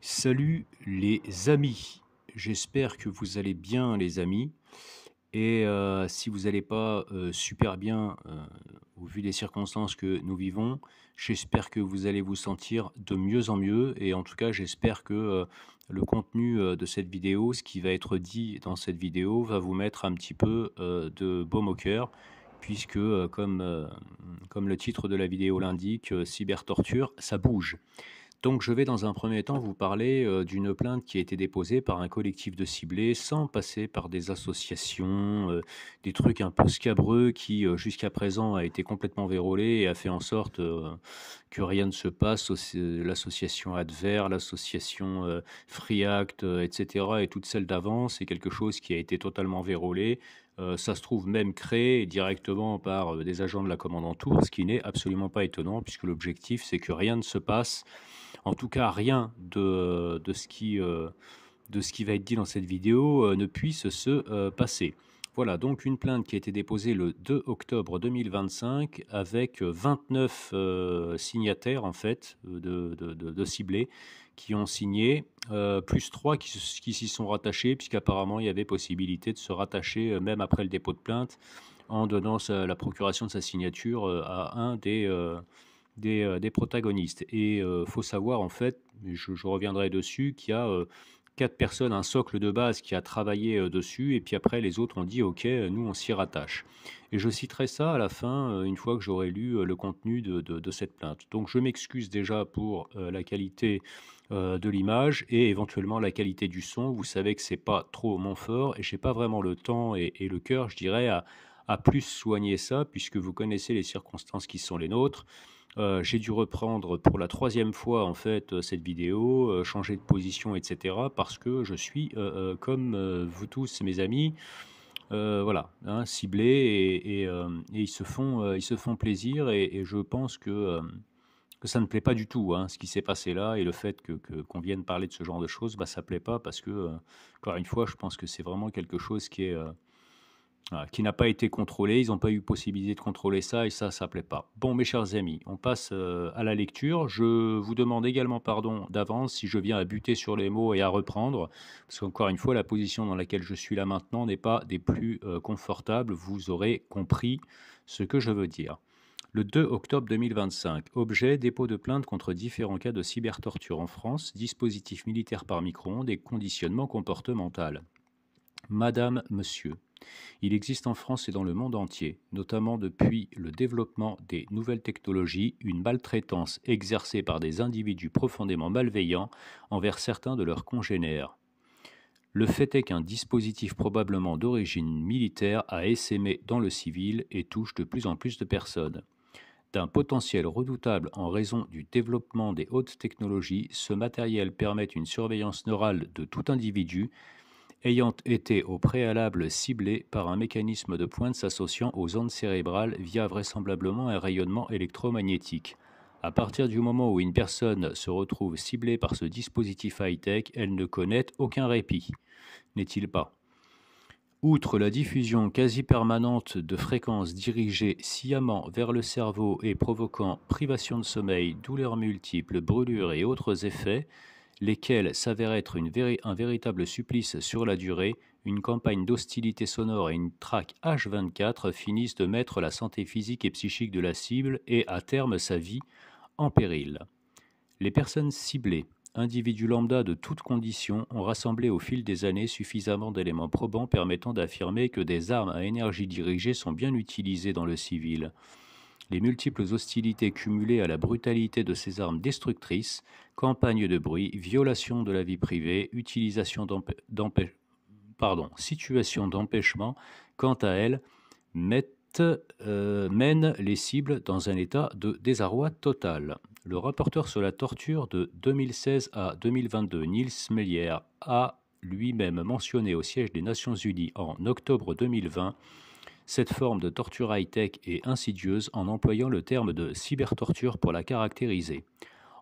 Salut les amis, j'espère que vous allez bien les amis et si vous allez pas, super bien, au vu des circonstances que nous vivons, j'espère que vous allez vous sentir de mieux en mieux et en tout cas j'espère que, le contenu, de cette vidéo, ce qui va être dit dans cette vidéo va vous mettre un petit peu, de baume au cœur puisque, comme le titre de la vidéo l'indique, cybertorture, ça bouge. Donc je vais dans un premier temps vous parler d'une plainte qui a été déposée par un collectif de ciblés sans passer par des associations, des trucs un peu scabreux qui jusqu'à présent a été complètement vérolé et a fait en sorte que rien ne se passe. L'association Adver, l'association Free Act, etc. et toutes celles d'avant, c'est quelque chose qui a été totalement vérolé. Ça se trouve même créé directement par des agents de la commandanture, ce qui n'est absolument pas étonnant puisque l'objectif c'est que rien ne se passe, en tout cas rien de ce qui va être dit dans cette vidéo ne puisse se passer. Voilà, donc une plainte qui a été déposée le 2 octobre 2025 avec 29 signataires en fait de ciblés qui ont signé, plus 3 qui s'y sont rattachés, puisqu'apparemment il y avait possibilité de se rattacher même après le dépôt de plainte en donnant la procuration de sa signature à un des protagonistes. Et faut savoir en fait, je reviendrai dessus, qu'il y a 4 personnes, un socle de base qui a travaillé dessus, et puis après les autres ont dit ok, nous on s'y rattache. Et je citerai ça à la fin, une fois que j'aurai lu le contenu de cette plainte. Donc je m'excuse déjà pour la qualité de l'image et éventuellement la qualité du son. Vous savez que c'est pas trop mon fort et j'ai pas vraiment le temps et le cœur, je dirais, à plus soigner ça, puisque vous connaissez les circonstances qui sont les nôtres. J'ai dû reprendre pour la 3e fois en fait cette vidéo, changer de position, etc. parce que je suis comme vous tous mes amis, voilà, hein, ciblés et ils se font plaisir et je pense que ça ne plaît pas du tout, hein, ce qui s'est passé là, et le fait qu'on vienne parler de ce genre de choses, bah, ça plaît pas parce que, encore une fois, je pense que c'est vraiment quelque chose qui est, voilà, qui n'a pas été contrôlé. Ils n'ont pas eu possibilité de contrôler ça et ça plaît pas. Bon, mes chers amis, on passe à la lecture. Je vous demande également pardon d'avance si je viens à buter sur les mots et à reprendre, parce qu'encore une fois, la position dans laquelle je suis là maintenant n'est pas des plus confortables. Vous aurez compris ce que je veux dire. Le 2 octobre 2025, objet, dépôt de plainte contre différents cas de cybertorture en France, dispositif militaire par micro-ondes et conditionnement comportemental. Madame, monsieur, il existe en France et dans le monde entier, notamment depuis le développement des nouvelles technologies, une maltraitance exercée par des individus profondément malveillants envers certains de leurs congénères. Le fait est qu'un dispositif probablement d'origine militaire a essaimé dans le civil et touche de plus en plus de personnes. D'un potentiel redoutable en raison du développement des hautes technologies, ce matériel permet une surveillance neurale de tout individu ayant été au préalable ciblé par un mécanisme de pointe s'associant aux ondes cérébrales via vraisemblablement un rayonnement électromagnétique. À partir du moment où une personne se retrouve ciblée par ce dispositif high-tech, elle ne connaît aucun répit, n'est-il pas? Outre la diffusion quasi permanente de fréquences dirigées sciemment vers le cerveau et provoquant privation de sommeil, douleurs multiples, brûlures et autres effets, lesquels s'avèrent être un véritable supplice sur la durée, une campagne d'hostilité sonore et une traque H24 finissent de mettre la santé physique et psychique de la cible et, à terme, sa vie en péril. Les personnes ciblées, individus lambda de toutes conditions, ont rassemblé au fil des années suffisamment d'éléments probants permettant d'affirmer que des armes à énergie dirigée sont bien utilisées dans le civil. Les multiples hostilités cumulées à la brutalité de ces armes destructrices, campagnes de bruit, violation de la vie privée, situation d'empêchement, quant à elles, mènent les cibles dans un état de désarroi total. Le rapporteur sur la torture de 2016 à 2022, Niels Meyer, a lui-même mentionné au siège des Nations Unies en octobre 2020 cette forme de torture high-tech est insidieuse en employant le terme de cybertorture pour la caractériser.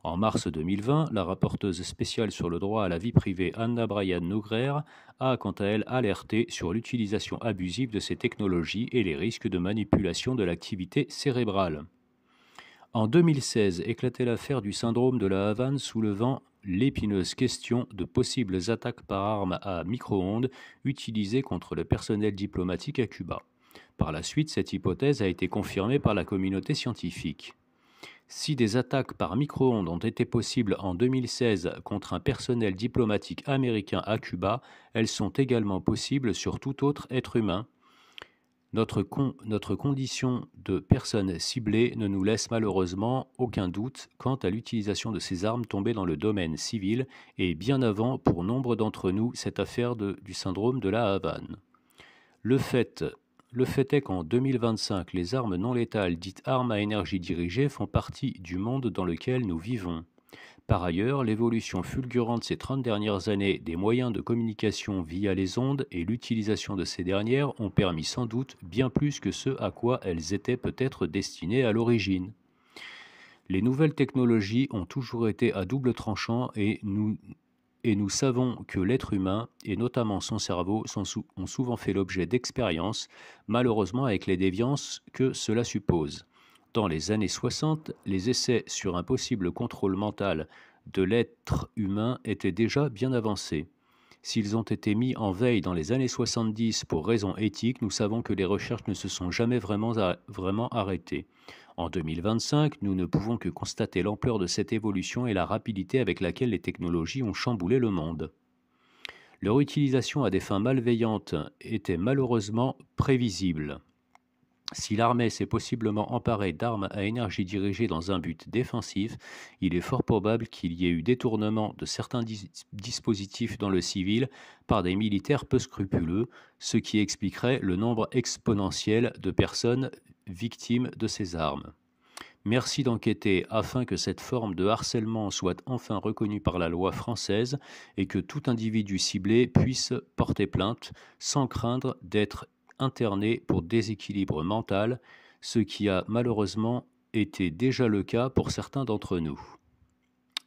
En mars 2020, la rapporteuse spéciale sur le droit à la vie privée Anna Brian Nogrer a quant à elle alerté sur l'utilisation abusive de ces technologies et les risques de manipulation de l'activité cérébrale. En 2016 éclatait l'affaire du syndrome de la Havane soulevant l'épineuse question de possibles attaques par arme à micro-ondes utilisées contre le personnel diplomatique à Cuba. Par la suite, cette hypothèse a été confirmée par la communauté scientifique. Si des attaques par micro-ondes ont été possibles en 2016 contre un personnel diplomatique américain à Cuba, elles sont également possibles sur tout autre être humain. Notre condition de personne ciblée ne nous laisse malheureusement aucun doute quant à l'utilisation de ces armes tombées dans le domaine civil et bien avant, pour nombre d'entre nous, cette affaire du syndrome de la Havane. Le fait est qu'en 2025, les armes non létales, dites armes à énergie dirigée, font partie du monde dans lequel nous vivons. Par ailleurs, l'évolution fulgurante ces 30 dernières années des moyens de communication via les ondes et l'utilisation de ces dernières ont permis sans doute bien plus que ce à quoi elles étaient peut-être destinées à l'origine. Les nouvelles technologies ont toujours été à double tranchant et nous savons que l'être humain, et notamment son cerveau, ont souvent fait l'objet d'expériences, malheureusement avec les déviances que cela suppose. Dans les années 60, les essais sur un possible contrôle mental de l'être humain étaient déjà bien avancés. S'ils ont été mis en veille dans les années 70 pour raisons éthiques, nous savons que les recherches ne se sont jamais vraiment arrêtées. En 2025, nous ne pouvons que constater l'ampleur de cette évolution et la rapidité avec laquelle les technologies ont chamboulé le monde. Leur utilisation à des fins malveillantes était malheureusement prévisible. Si l'armée s'est possiblement emparée d'armes à énergie dirigées dans un but défensif, il est fort probable qu'il y ait eu détournement de certains dispositifs dans le civil par des militaires peu scrupuleux, ce qui expliquerait le nombre exponentiel de personnes victimes de ces armes. Merci d'enquêter afin que cette forme de harcèlement soit enfin reconnue par la loi française et que tout individu ciblé puisse porter plainte sans craindre d'être interné pour déséquilibre mental, ce qui a malheureusement été déjà le cas pour certains d'entre nous.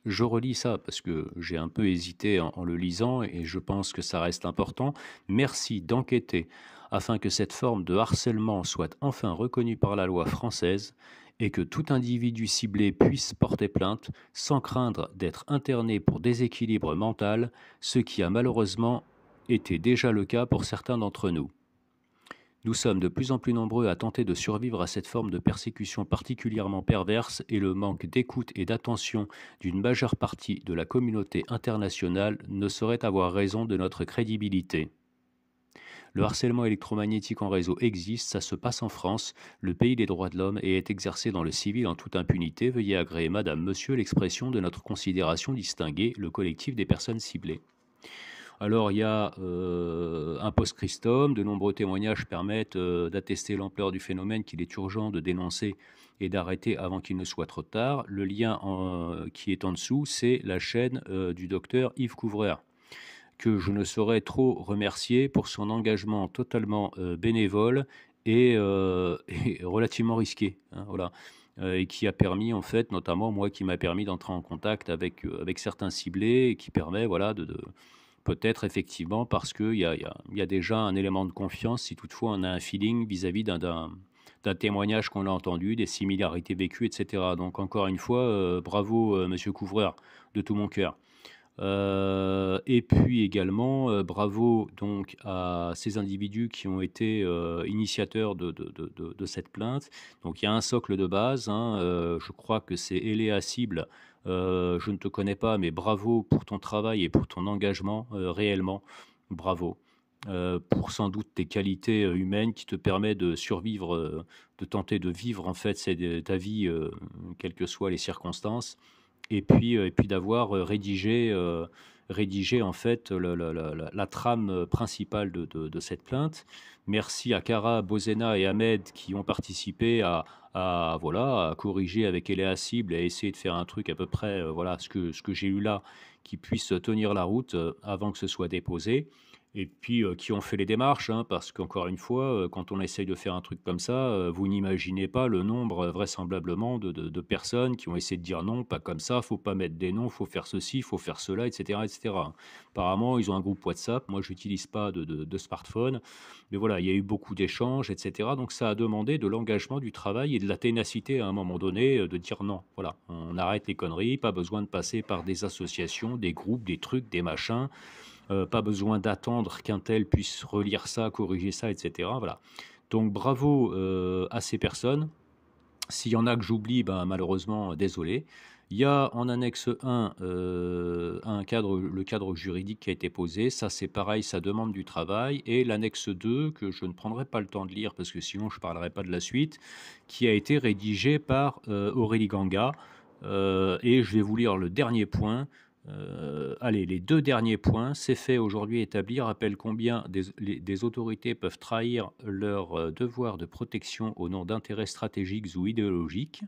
Je relis ça parce que j'ai un peu hésité en le lisant et je pense que ça reste important. Merci d'enquêter afin que cette forme de harcèlement soit enfin reconnue par la loi française et que tout individu ciblé puisse porter plainte sans craindre d'être interné pour déséquilibre mental, ce qui a malheureusement été déjà le cas pour certains d'entre nous. Nous sommes de plus en plus nombreux à tenter de survivre à cette forme de persécution particulièrement perverse et le manque d'écoute et d'attention d'une majeure partie de la communauté internationale ne saurait avoir raison de notre crédibilité. Le harcèlement électromagnétique en réseau existe, ça se passe en France, le pays des droits de l'homme, et est exercé dans le civil en toute impunité. Veuillez agréer, madame, monsieur, l'expression de notre considération distinguée, le collectif des personnes ciblées. Alors, il y a un post-scriptum, de nombreux témoignages permettent d'attester l'ampleur du phénomène qu'il est urgent de dénoncer et d'arrêter avant qu'il ne soit trop tard. Le lien qui est en dessous, c'est la chaîne du docteur Yves Couvreur, que je ne saurais trop remercier pour son engagement totalement bénévole et relativement risqué. Hein, voilà. Et qui a permis, en fait, notamment moi, qui m'a permis d'entrer en contact avec certains ciblés et qui permet, voilà, de peut-être effectivement parce qu'il y a déjà un élément de confiance si toutefois on a un feeling vis-à-vis d'un témoignage qu'on a entendu, des similarités vécues, etc. Donc encore une fois, bravo Monsieur Couvreur, de tout mon cœur. Et puis également, bravo donc à ces individus qui ont été initiateurs de cette plainte. Donc il y a un socle de base, hein, je crois que c'est Eléa Cible. Je ne te connais pas, mais bravo pour ton travail et pour ton engagement, réellement, bravo. Pour sans doute tes qualités humaines qui te permettent de survivre, de tenter de vivre en fait ta vie, quelles que soient les circonstances. Et puis d'avoir rédigé en fait la trame principale de cette plainte. Merci à Cara, Bozena et Ahmed qui ont participé à corriger avec Eléa Cible et à essayer de faire un truc à peu près, ce que j'ai eu là, qui puisse tenir la route avant que ce soit déposé. et puis qui ont fait les démarches, hein, parce qu'encore une fois, quand on essaye de faire un truc comme ça, vous n'imaginez pas le nombre vraisemblablement de personnes qui ont essayé de dire non, pas comme ça, faut pas mettre des noms, faut faire ceci, faut faire cela, etc., etc. Apparemment, ils ont un groupe WhatsApp. Moi, je n'utilise pas de smartphone, mais voilà, il y a eu beaucoup d'échanges, etc. Donc, ça a demandé de l'engagement, du travail et de la ténacité à un moment donné, de dire non. Voilà, on arrête les conneries, pas besoin de passer par des associations, des groupes, des trucs, des machins. Pas besoin d'attendre qu'un tel puisse relire ça, corriger ça, etc. Voilà. Donc bravo à ces personnes. S'il y en a que j'oublie, ben, malheureusement, désolé. Il y a en annexe 1 le cadre juridique qui a été posé. Ça, c'est pareil, ça demande du travail. Et l'annexe 2, que je ne prendrai pas le temps de lire parce que sinon je ne parlerai pas de la suite, qui a été rédigée par Aurélie Ganga. Et je vais vous lire le dernier point. Allez, les deux derniers points. Ces faits aujourd'hui établis rappellent combien des autorités peuvent trahir leur devoir de protection au nom d'intérêts stratégiques ou idéologiques.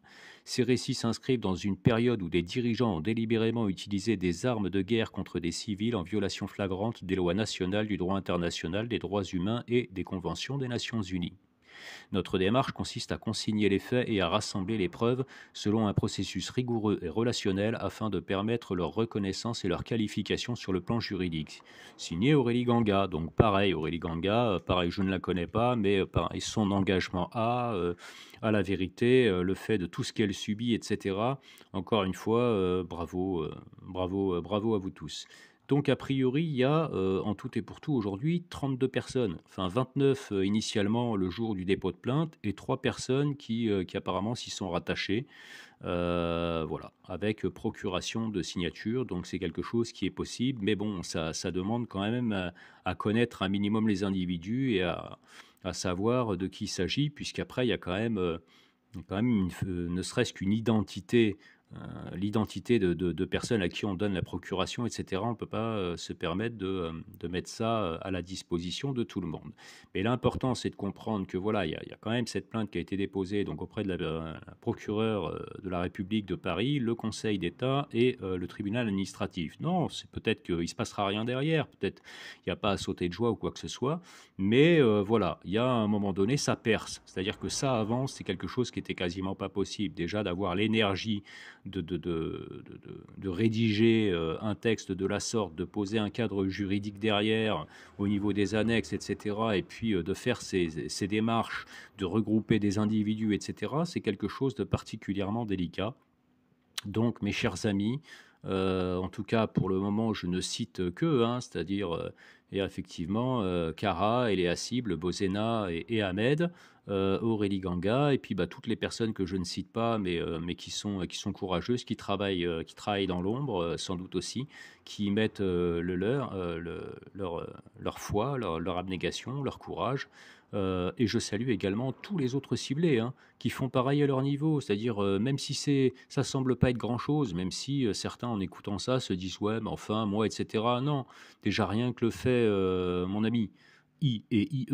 Ces récits s'inscrivent dans une période où des dirigeants ont délibérément utilisé des armes de guerre contre des civils en violation flagrante des lois nationales, du droit international, des droits humains et des conventions des Nations Unies. Notre démarche consiste à consigner les faits et à rassembler les preuves selon un processus rigoureux et relationnel afin de permettre leur reconnaissance et leur qualification sur le plan juridique. Signé Aurélie Ganga. Donc pareil, Aurélie Ganga, pareil, je ne la connais pas, mais pareil, son engagement à la vérité, le fait de tout ce qu'elle subit, etc. Encore une fois, bravo, bravo à vous tous. Donc, a priori, il y a en tout et pour tout aujourd'hui 32 personnes, enfin 29 initialement le jour du dépôt de plainte, et 3 personnes qui apparemment s'y sont rattachées, voilà, avec procuration de signature. Donc, c'est quelque chose qui est possible, mais bon, ça demande quand même à connaître un minimum les individus et à savoir de qui il s'agit, puisqu'après, il y a quand même ne serait-ce qu'une identité, l'identité de personnes à qui on donne la procuration, etc. On ne peut pas se permettre de mettre ça à la disposition de tout le monde. Mais l'important, c'est de comprendre que voilà, il y a quand même cette plainte qui a été déposée donc auprès de la procureure de la République de Paris, le Conseil d'État et le tribunal administratif. Non, c'est peut-être qu'il ne se passera rien derrière, peut-être il n'y a pas à sauter de joie ou quoi que ce soit, mais voilà, il y a un moment donné, ça perce. C'est-à-dire que ça, avant, c'est quelque chose qui était quasiment pas possible. Déjà, d'avoir l'énergie de rédiger un texte de la sorte, de poser un cadre juridique derrière au niveau des annexes, etc., et puis de faire ces démarches, de regrouper des individus, etc., c'est quelque chose de particulièrement délicat. Donc, mes chers amis, en tout cas pour le moment, je ne cite que, hein, c'est-à-dire et effectivement Cara, Eléa Cible, Bozena et Ahmed, Aurélie Ganga, et puis bah, toutes les personnes que je ne cite pas, mais qui sont courageuses, qui travaillent dans l'ombre, sans doute aussi, qui mettent leur foi, leur abnégation, leur courage. Et je salue également tous les autres ciblés, hein, qui font pareil à leur niveau, c'est-à-dire même si ça semble pas être grand-chose, même si certains en écoutant ça se disent ouais mais enfin moi etc. Non, déjà rien que le fait, mon ami I et IE,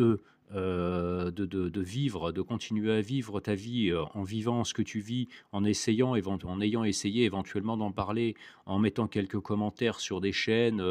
de vivre, de continuer à vivre ta vie en vivant ce que tu vis, en essayant, en ayant essayé éventuellement d'en parler, en mettant quelques commentaires sur des chaînes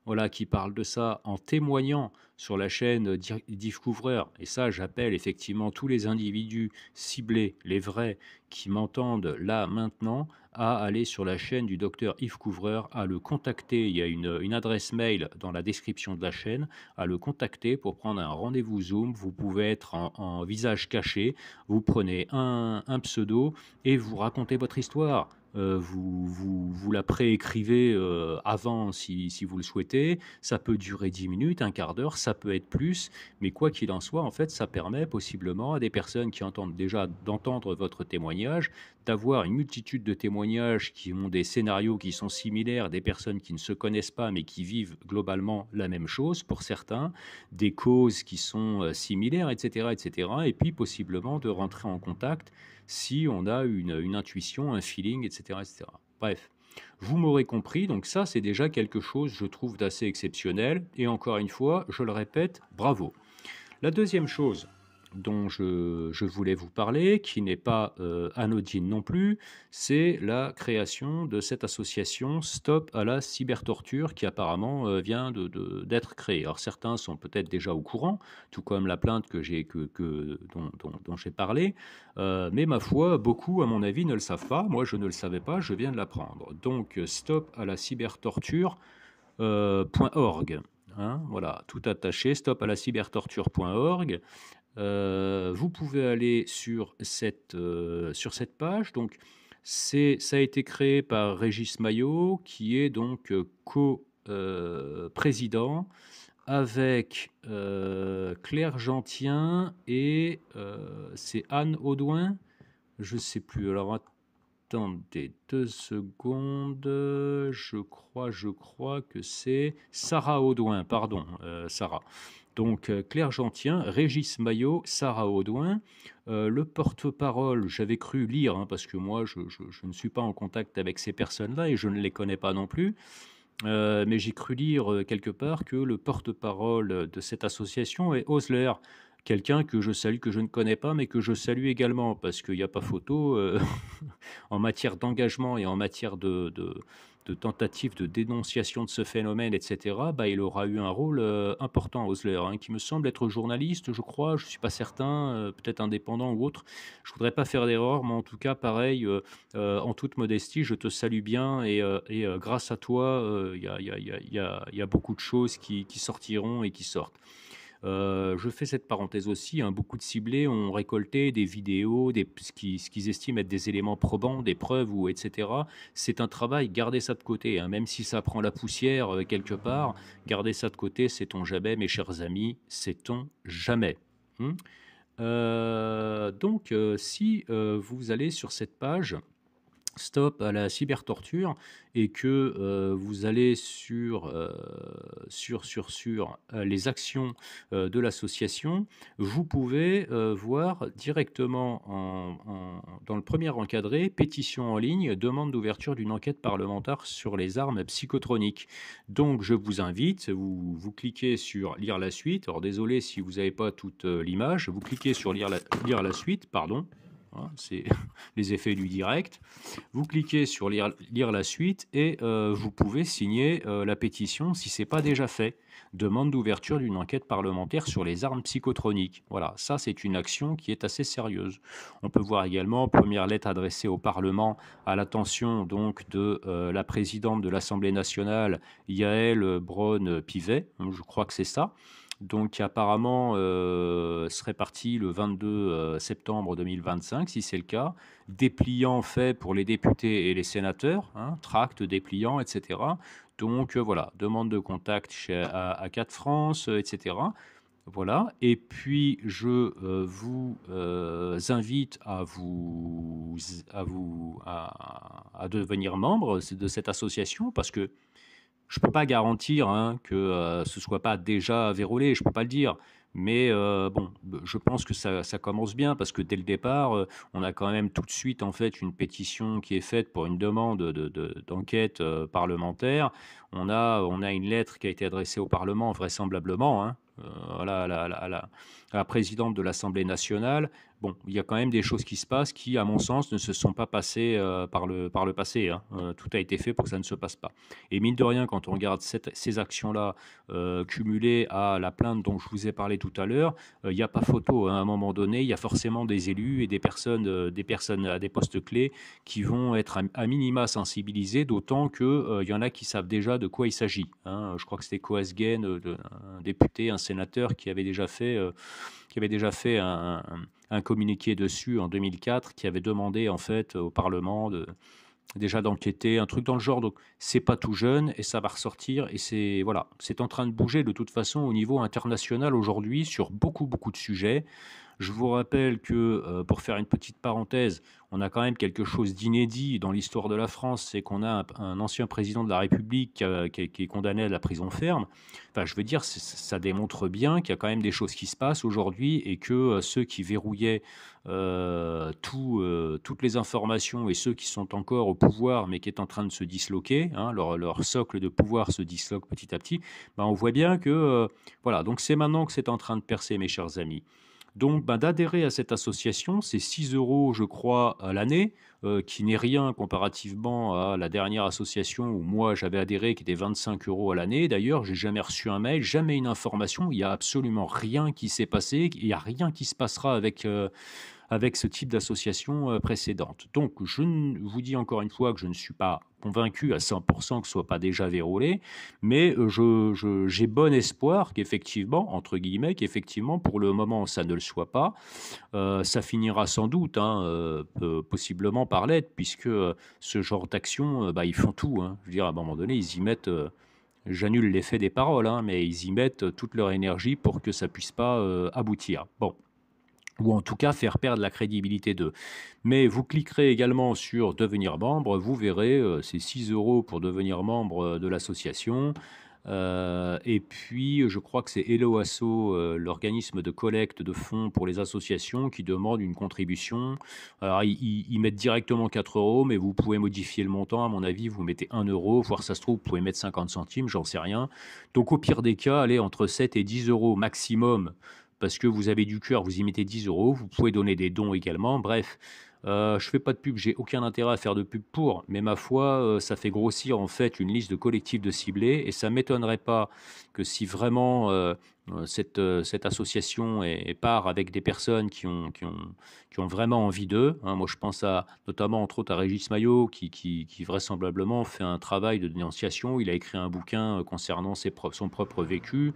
voilà, qui parlent de ça, en témoignant sur la chaîne d'Yves Couvreur. Et ça, j'appelle effectivement tous les individus ciblés, les vrais, qui m'entendent là maintenant, à aller sur la chaîne du docteur Yves Couvreur, à le contacter. Il y a une adresse mail dans la description de la chaîne, à le contacter pour prendre un rendez-vous Zoom. Vous pouvez être en visage caché, vous prenez un pseudo et vous racontez votre histoire. Vous la préécrivez avant si vous le souhaitez. Ça peut durer 10 minutes, un quart d'heure, ça peut être plus, mais quoi qu'il en soit, en fait, ça permet possiblement à des personnes qui entendent déjà d'entendre votre témoignage, d'avoir une multitude de témoignages qui ont des scénarios qui sont similaires, des personnes qui ne se connaissent pas mais qui vivent globalement la même chose pour certains, des causes qui sont similaires, etc., etc., et puis possiblement de rentrer en contact si on a une intuition, un feeling, etc., etc. Bref, vous m'aurez compris, donc ça c'est déjà quelque chose, je trouve, d'assez exceptionnel, et encore une fois, je le répète, bravo. La deuxième chose dont je voulais vous parler, qui n'est pas anodine non plus, c'est la création de cette association Stop à la cybertorture qui apparemment vient d'être créée. Alors certains sont peut-être déjà au courant, tout comme la plainte dont j'ai parlé, mais ma foi, beaucoup à mon avis ne le savent pas. Moi je ne le savais pas, je viens de l'apprendre. Donc Stop à la cybertorture.org. Hein, voilà, tout attaché, stopalacybertorture.org. Vous pouvez aller sur cette page. Donc, ça a été créé par Régis Maillot, qui est donc co-président avec Claire Gentien et c'est Anne Audouin. Je ne sais plus. Alors, attendez 2 secondes. Je crois que c'est Sarah Audouin, pardon, Sarah. Donc Claire Gentien, Régis Maillot, Sarah Audouin. Le porte-parole, j'avais cru lire, hein, parce que moi je ne suis pas en contact avec ces personnes-là et je ne les connais pas non plus. Mais j'ai cru lire quelque part que le porte-parole de cette association est Osler, quelqu'un que je salue, que je ne connais pas, mais que je salue également, parce qu'il n'y a pas photo en matière d'engagement et en matière de tentative de dénonciation de ce phénomène, etc., bah, il aura eu un rôle important, Osler, hein, qui me semble être journaliste, je crois, je ne suis pas certain, peut-être indépendant ou autre. Je ne voudrais pas faire d'erreur, mais en tout cas, pareil, en toute modestie, je te salue bien et grâce à toi, il y a beaucoup de choses qui sortiront et qui sortent. Je fais cette parenthèse aussi, hein, beaucoup de ciblés ont récolté des vidéos, ce qu'ils estiment être des éléments probants, des preuves, ou etc. C'est un travail, gardez ça de côté, hein, même si ça prend la poussière quelque part, gardez ça de côté, sait-on jamais, mes chers amis, sait-on jamais. Donc, si vous allez sur cette page, Stop à la cybertorture, et que vous allez sur les actions de l'association, vous pouvez voir directement dans le premier encadré, pétition en ligne, demande d'ouverture d'une enquête parlementaire sur les armes psychotroniques. Donc je vous invite, vous cliquez sur lire la suite. Alors désolé si vous n'avez pas toute l'image, vous cliquez sur lire la suite, pardon. C'est les effets du direct. Vous cliquez sur lire la suite et vous pouvez signer la pétition si ce n'est pas déjà fait. Demande d'ouverture d'une enquête parlementaire sur les armes psychotroniques. Voilà, ça c'est une action qui est assez sérieuse. On peut voir également première lettre adressée au Parlement à l'attention donc de la présidente de l'Assemblée nationale, Yaël Braun-Pivet. Je crois que c'est ça. Donc qui apparemment serait parti le 22 septembre 2025, si c'est le cas. Dépliant fait pour les députés et les sénateurs, hein, tract, dépliant, etc. Donc voilà, demande de contact à 4 France, etc. Voilà, et puis je vous invite à devenir membre de cette association, parce que je ne peux pas garantir, hein, que ce ne soit pas déjà vérolé, je ne peux pas le dire. Mais bon, je pense que ça commence bien, parce que dès le départ, on a quand même tout de suite en fait une pétition qui est faite pour une demande d'enquête parlementaire. On a une lettre qui a été adressée au Parlement, vraisemblablement, hein, à la présidente de l'Assemblée nationale. Bon, il y a quand même des choses qui se passent qui, à mon sens, ne se sont pas passées par le passé, hein. Tout a été fait pour que ça ne se passe pas. Et mine de rien, quand on regarde ces actions-là cumulées à la plainte dont je vous ai parlé tout à l'heure, il n'y a pas photo, hein. À un moment donné, il y a forcément des élus et des personnes à des postes clés qui vont être à minima sensibilisés, d'autant qu'il y en a qui savent déjà de quoi il s'agit, hein. Je crois que c'était Coasguen, un député, un sénateur qui avait déjà fait un communiqué dessus en 2004, qui avait demandé en fait au Parlement déjà d'enquêter, un truc dans le genre. Donc c'est pas tout jeune et ça va ressortir, et c'est en train de bouger de toute façon au niveau international aujourd'hui sur beaucoup de sujets. Je vous rappelle que, pour faire une petite parenthèse, on a quand même quelque chose d'inédit dans l'histoire de la France, c'est qu'on a un ancien président de la République qui est condamné à la prison ferme. Enfin, je veux dire, ça démontre bien qu'il y a quand même des choses qui se passent aujourd'hui, et que ceux qui verrouillaient toutes les informations, et ceux qui sont encore au pouvoir mais qui est en train de se disloquer, hein, leur socle de pouvoir se disloque petit à petit, ben on voit bien que voilà, donc c'est maintenant que c'est en train de percer, mes chers amis. Donc, ben, d'adhérer à cette association, c'est 6 euros, je crois, à l'année, qui n'est rien comparativement à la dernière association où moi j'avais adhéré, qui était 25 euros à l'année. D'ailleurs, j'ai jamais reçu un mail, jamais une information. Il n'y a absolument rien qui s'est passé. Il n'y a rien qui se passera avec ce type d'association précédente. Donc, je vous dis encore une fois que je ne suis pas convaincu à 100% que ce soit pas déjà verrouillé, mais j'ai bon espoir qu'effectivement, entre guillemets, qu'effectivement, pour le moment, ça ne le soit pas. Ça finira sans doute, hein, possiblement par l'être, puisque ce genre d'action, bah, ils font tout, hein. Je veux dire, à un moment donné, ils y mettent... J'annule l'effet des paroles, hein, mais ils y mettent toute leur énergie pour que ça puisse pas aboutir. Bon, ou en tout cas faire perdre la crédibilité d'eux. Mais vous cliquerez également sur devenir membre, vous verrez, c'est 6 euros pour devenir membre de l'association. Et puis, je crois que c'est Hello Asso, l'organisme de collecte de fonds pour les associations, qui demande une contribution. Alors, ils mettent directement 4 euros, mais vous pouvez modifier le montant. À mon avis, vous mettez 1 euro, voire ça se trouve, vous pouvez mettre 50 centimes, j'en sais rien. Donc, au pire des cas, allez entre 7 et 10 euros maximum, parce que vous avez du cœur, vous y mettez 10 euros. Vous pouvez donner des dons également. Bref, je fais pas de pub, j'ai aucun intérêt à faire de pub pour, mais ma foi, ça fait grossir en fait une liste de collectifs de ciblés, et ça m'étonnerait pas que si vraiment cette association part avec des personnes qui ont vraiment envie d'eux, hein. Moi je pense à notamment entre autres à Régis Maillot qui vraisemblablement fait un travail de dénonciation. Il a écrit un bouquin concernant son propre vécu.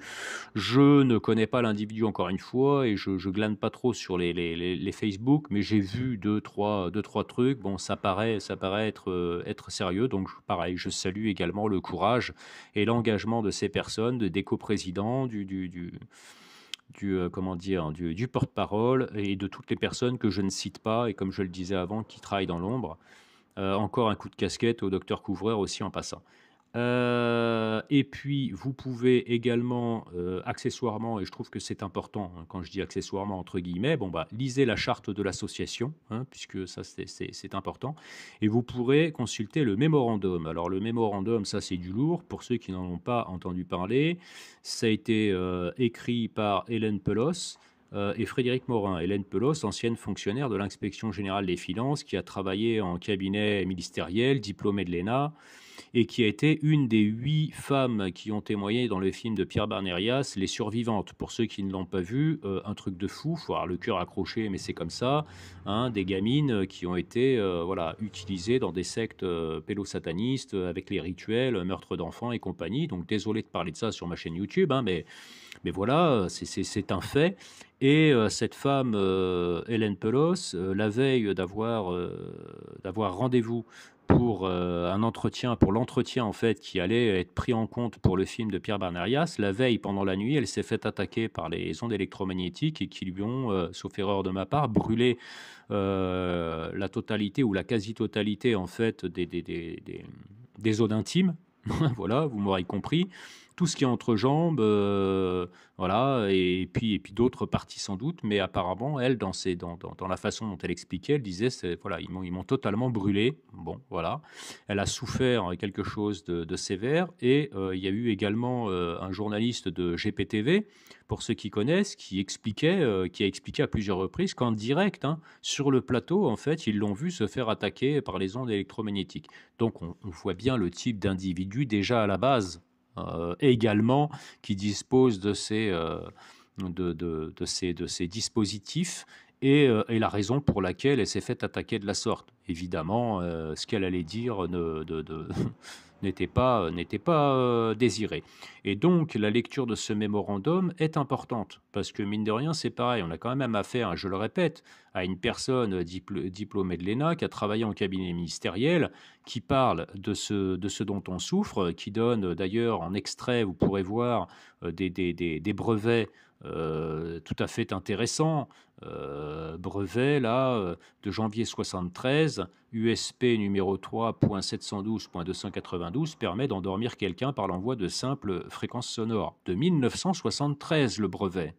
Je ne connais pas l'individu encore une fois, et je glane pas trop sur les Facebook, mais j'ai vu deux, trois trucs. Bon, ça paraît être sérieux. Donc pareil, je salue également le courage et l'engagement de ces personnes, des coprésidents, comment dire, du porte-parole, et de toutes les personnes que je ne cite pas, et comme je le disais avant, qui travaillent dans l'ombre. Encore un coup de casquette au docteur Couvreur aussi en passant. Et puis, vous pouvez également, accessoirement, et je trouve que c'est important, hein, quand je dis accessoirement entre guillemets, bon, bah, lisez la charte de l'association, hein, puisque ça c'est important, et vous pourrez consulter le mémorandum. Alors le mémorandum, ça c'est du lourd, pour ceux qui n'en ont pas entendu parler. Ça a été écrit par Hélène Pelos et Frédéric Morin. Hélène Pelos, ancienne fonctionnaire de l'Inspection générale des finances, qui a travaillé en cabinet ministériel, diplômée de l'ENA, et qui a été une des 8 femmes qui ont témoigné dans le film de Pierre Barnérias, Les Survivantes. Pour ceux qui ne l'ont pas vu, un truc de fou, faut avoir le cœur accroché, mais c'est comme ça, hein, des gamines qui ont été voilà, utilisées dans des sectes pédosatanistes, avec les rituels, meurtres d'enfants et compagnie. Donc désolé de parler de ça sur ma chaîne YouTube, hein, mais voilà, c'est un fait. Et cette femme, Hélène Pelos, la veille d'avoir rendez-vous pour un entretien, pour l'entretien en fait qui allait être pris en compte pour le film de Pierre Barnérias, la veille pendant la nuit, elle s'est fait attaquer par les ondes électromagnétiques, et qui lui ont, sauf erreur de ma part, brûlé la totalité ou la quasi-totalité en fait des zones intimes. Voilà, vous m'aurez compris. Tout ce qui est entre jambes, voilà, et puis d'autres parties sans doute, mais apparemment, elle, dans la façon dont elle expliquait, elle disait, voilà, ils m'ont totalement brûlé. Bon, voilà. Elle a souffert quelque chose de sévère, et il y a eu également un journaliste de GPTV, pour ceux qui connaissent, qui a expliqué à plusieurs reprises qu'en direct, hein, sur le plateau, en fait, ils l'ont vu se faire attaquer par les ondes électromagnétiques. Donc, on voit bien le type d'individu déjà à la base, également, qui dispose de ces dispositifs, et la raison pour laquelle elle s'est fait attaquer de la sorte. Évidemment, ce qu'elle allait dire n'était pas désiré. Et donc, la lecture de ce mémorandum est importante, parce que mine de rien, c'est pareil, on a quand même affaire, je le répète, à une personne diplômée de l'ENA, qui a travaillé en cabinet ministériel, qui parle de ce dont on souffre, qui donne d'ailleurs en extrait, vous pourrez voir, des brevets tout à fait intéressants. Brevet là, de janvier 73, USP numéro 3.712.292, permet d'endormir quelqu'un par l'envoi de simples fréquences sonores. De 1973, le brevet.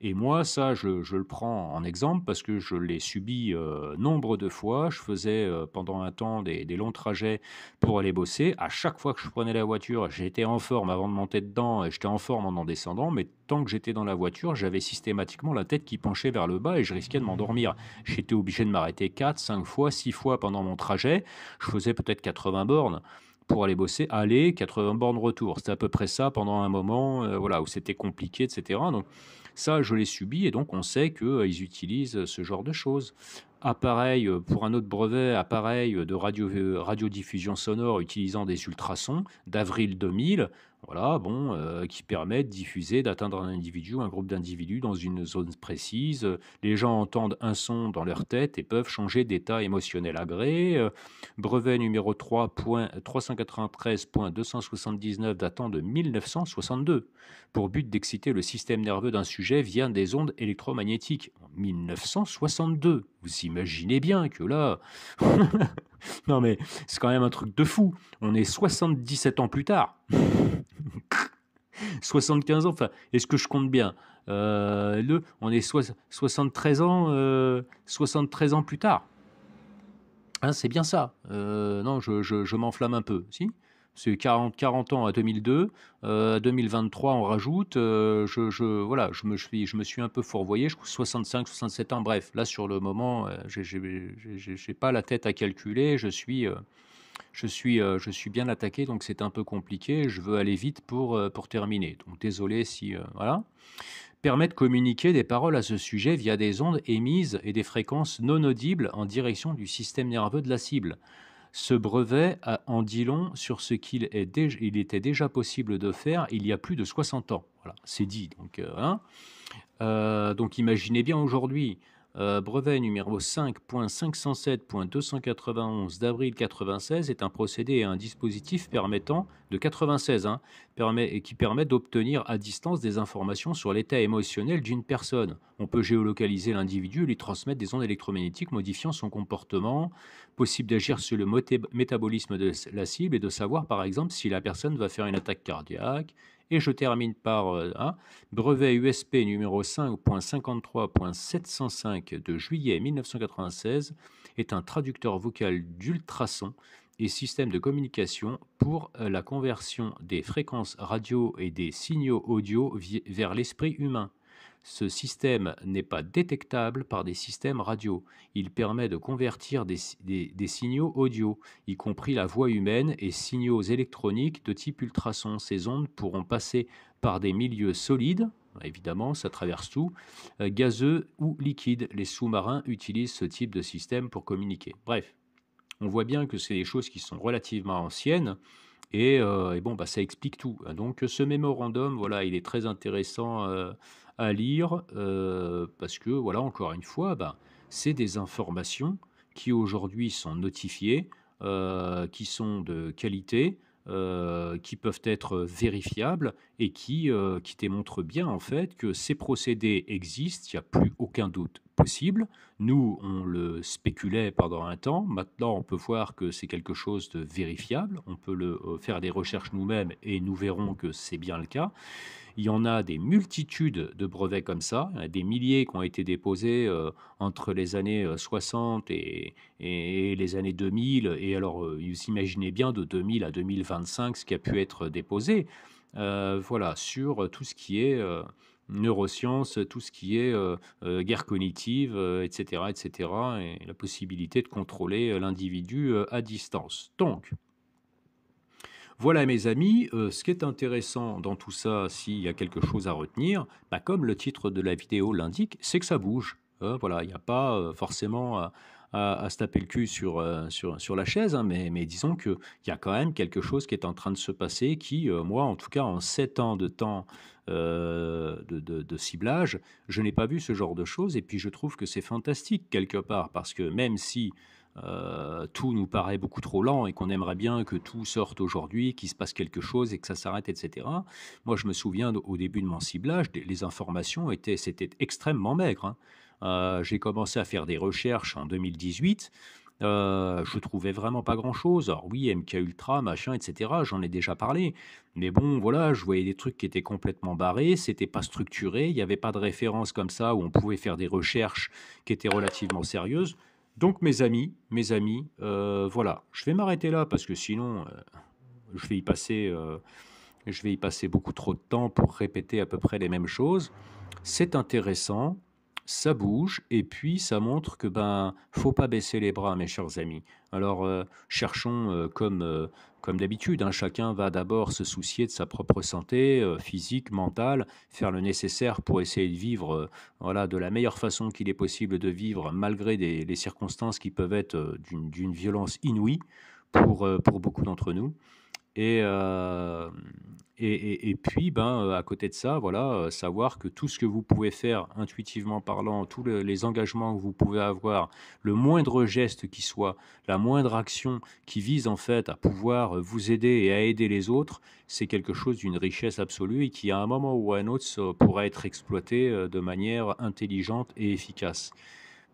Et moi, ça, je le prends en exemple parce que je l'ai subi nombre de fois. Je faisais pendant un temps des longs trajets pour aller bosser. À chaque fois que je prenais la voiture, j'étais en forme avant de monter dedans et j'étais en forme en descendant. Mais tant que j'étais dans la voiture, j'avais systématiquement la tête qui penchait vers le bas et je risquais de m'endormir. J'étais obligé de m'arrêter 4, 5 fois, 6 fois pendant mon trajet. Je faisais peut-être 80 bornes pour aller bosser, aller, 80 bornes retour. C'était à peu près ça pendant un moment voilà, où c'était compliqué, etc. Donc ça, je l'ai subi et donc on sait qu'ils utilisent ce genre de choses. Appareil, pour un autre brevet, appareil de radiodiffusion sonore utilisant des ultrasons d'avril 2000, voilà, bon, qui permet de diffuser, d'atteindre un individu ou un groupe d'individus dans une zone précise. Les gens entendent un son dans leur tête et peuvent changer d'état émotionnel à gré. Brevet numéro 3.393.279 datant de 1962, pour but d'exciter le système nerveux d'un sujet via des ondes électromagnétiques. En 1962, vous imaginez bien que là... non mais c'est quand même un truc de fou. On est 77 ans plus tard. 75 ans, enfin, est-ce que je compte bien on est 73 ans, 73 ans plus tard. Hein, c'est bien ça. Non, je m'enflamme un peu. Si, c'est 40 ans à 2002, 2023 on rajoute. Voilà, je me suis un peu fourvoyé. Je crois 65, 67 ans. Bref, là sur le moment, j'ai pas la tête à calculer. Je suis bien attaqué, donc c'est un peu compliqué. Je veux aller vite pour terminer. Donc désolé si voilà. Permet de communiquer des paroles à ce sujet via des ondes émises et des fréquences non audibles en direction du système nerveux de la cible. Ce brevet en dit long sur ce qu'il était déjà possible de faire il y a plus de 60 ans. Voilà, c'est dit. Donc imaginez bien aujourd'hui, brevet numéro 5.507.291 d'avril 96 est un procédé et un dispositif permettant, de 96, qui permet d'obtenir à distance des informations sur l'état émotionnel d'une personne. On peut géolocaliser l'individu et lui transmettre des ondes électromagnétiques modifiant son comportement, possible d'agir sur le métabolisme de la cible et de savoir par exemple si la personne va faire une attaque cardiaque. Et je termine par brevet USP numéro 5.53.705 de juillet 1996 est un traducteur vocal d'ultrasons et système de communication pour la conversion des fréquences radio et des signaux audio vers l'esprit humain. Ce système n'est pas détectable par des systèmes radio. Il permet de convertir des signaux audio, y compris la voix humaine, et signaux électroniques de type ultrason. Ces ondes pourront passer par des milieux solides, évidemment, ça traverse tout, gazeux ou liquides. Les sous-marins utilisent ce type de système pour communiquer. Bref, on voit bien que c'est des choses qui sont relativement anciennes. Et bon, ça explique tout. Donc ce mémorandum, voilà, il est très intéressant à lire parce que, voilà, encore une fois, c'est des informations qui aujourd'hui sont notifiées, qui sont de qualité, qui peuvent être vérifiables et qui démontrent bien en fait que ces procédés existent, il n'y a plus aucun doute possible. Nous, on le spéculait pendant un temps, maintenant on peut voir que c'est quelque chose de vérifiable, on peut faire des recherches nous-mêmes et nous verrons que c'est bien le cas. Il y en a des multitudes de brevets comme ça, des milliers qui ont été déposés entre les années 60 et les années 2000. Et alors, vous imaginez bien de 2000 à 2025 ce qui a pu être déposé. Voilà, sur tout ce qui est neurosciences, tout ce qui est guerre cognitive, etc., etc., et la possibilité de contrôler l'individu à distance. Donc, voilà mes amis, ce qui est intéressant dans tout ça, s'il y a quelque chose à retenir, comme le titre de la vidéo l'indique, c'est que ça bouge. Voilà, il n'y a pas forcément à se taper le cul sur la chaise, mais disons qu'il y a quand même quelque chose qui est en train de se passer qui, moi en tout cas en 7 ans de temps de ciblage, je n'ai pas vu ce genre de choses et puis je trouve que c'est fantastique quelque part parce que même si tout nous paraît beaucoup trop lent et qu'on aimerait bien que tout sorte aujourd'hui, qu'il se passe quelque chose et que ça s'arrête, etc. Moi, je me souviens au début de mon ciblage, les informations c'était extrêmement maigre. J'ai commencé à faire des recherches en 2018. Je trouvais vraiment pas grand-chose. Alors oui, MK Ultra, machin, et cetera, j'en ai déjà parlé. Mais bon, voilà, je voyais des trucs qui étaient complètement barrés, c'était pas structuré, il y avait pas de références comme ça où on pouvait faire des recherches qui étaient relativement sérieuses. Donc mes amis, voilà, je vais m'arrêter là parce que sinon, je vais y passer, beaucoup trop de temps pour répéter à peu près les mêmes choses. C'est intéressant, ça bouge, et puis ça montre que ben, faut pas baisser les bras, mes chers amis. Alors, cherchons, comme d'habitude, hein, chacun va d'abord se soucier de sa propre santé, physique, mentale, faire le nécessaire pour essayer de vivre, voilà, de la meilleure façon qu'il est possible de vivre, malgré les circonstances qui peuvent être d'une violence inouïe pour beaucoup d'entre nous. Et, euh, et puis, ben, à côté de ça, voilà, savoir que tout ce que vous pouvez faire intuitivement parlant, tous les engagements que vous pouvez avoir, le moindre geste qui soit, la moindre action qui vise en fait à pouvoir vous aider et à aider les autres, c'est quelque chose d'une richesse absolue et qui à un moment ou à un autre pourra être exploité de manière intelligente et efficace.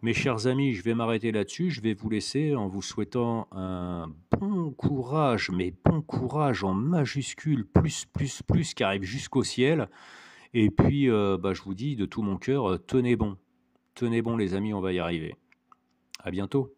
Mes chers amis, je vais m'arrêter là-dessus. Je vais vous laisser en vous souhaitant un bon courage, mais bon courage en majuscule, plus, qui arrive jusqu'au ciel. Et puis, bah, je vous dis de tout mon cœur, tenez bon. Tenez bon, les amis, on va y arriver. À bientôt.